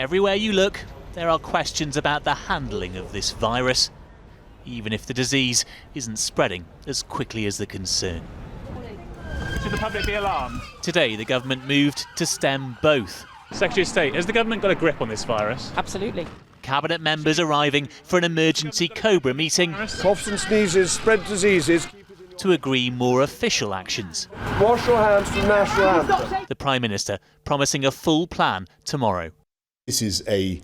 Everywhere you look, there are questions about the handling of this virus, even if the disease isn't spreading as quickly as the concern. Should the public be alarmed? Today, the government moved to stem both. Secretary of State, has the government got a grip on this virus? Absolutely. Cabinet members arriving for an emergency COBRA meeting Coughs and sneezes spread diseases. to agree more official actions. Wash your hands from national anthem. The Prime Minister promising a full plan tomorrow. This is a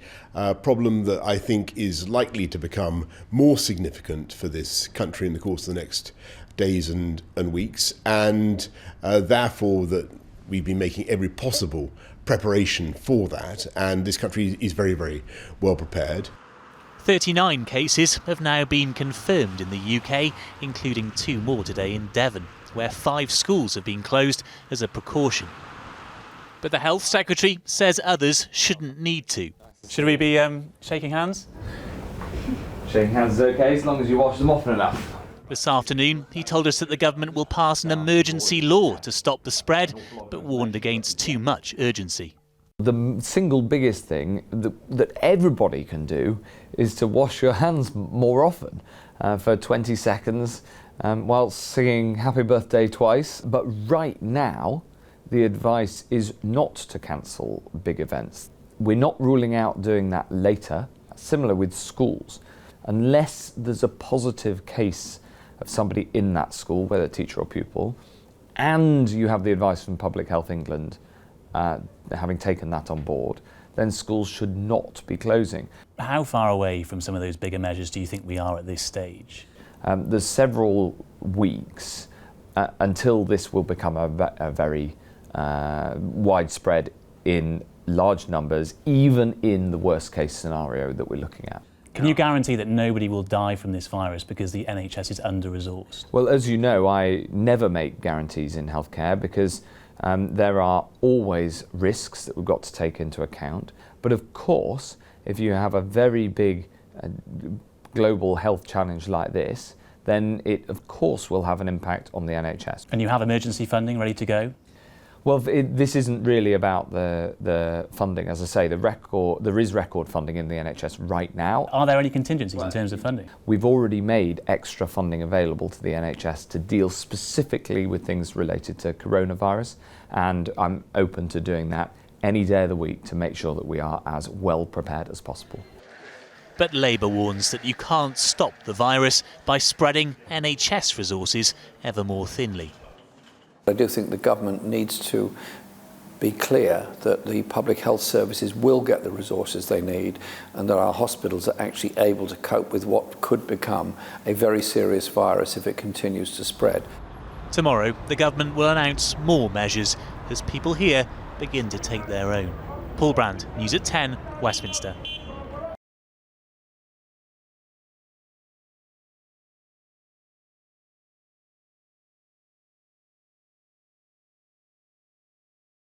problem that I think is likely to become more significant for this country in the course of the next days and weeks, and therefore that we've been making every possible preparation for that, and this country is very, very well prepared. 39 cases have now been confirmed in the UK, including 2 more today in Devon, where 5 schools have been closed as a precaution. But the Health Secretary says others shouldn't need to. Should we be shaking hands? Shaking hands is okay as long as you wash them often enough. This afternoon, he told us that the government will pass an emergency law to stop the spread, but warned against too much urgency. The single biggest thing that everybody can do is to wash your hands more often for 20 seconds whilst singing Happy Birthday twice. But right now, the advice is not to cancel big events. We're not ruling out doing that later, similar with schools, unless there's a positive case of somebody in that school, whether teacher or pupil, and you have the advice from Public Health England having taken that on board, then schools should not be closing. How far away from some of those bigger measures do you think we are at this stage? There's several weeks until this will become a very widespread in large numbers, even in the worst case scenario that we're looking at. Can you guarantee that nobody will die from this virus because the NHS is under-resourced? Well, as you know, I never make guarantees in healthcare because there are always risks that we've got to take into account. But of course, if you have a very big global health challenge like this, then it of course will have an impact on the NHS. And you have emergency funding ready to go? Well, this isn't really about the funding. As I say, there is record funding in the NHS right now. Are there any contingencies in terms of funding? We've already made extra funding available to the NHS to deal specifically with things related to coronavirus, and I'm open to doing that any day of the week to make sure that we are as well prepared as possible. But Labour warns that you can't stop the virus by spreading NHS resources ever more thinly. I do think the government needs to be clear that the public health services will get the resources they need and that our hospitals are actually able to cope with what could become a very serious virus if it continues to spread. Tomorrow, the government will announce more measures as people here begin to take their own. Paul Brand, News at 10, Westminster.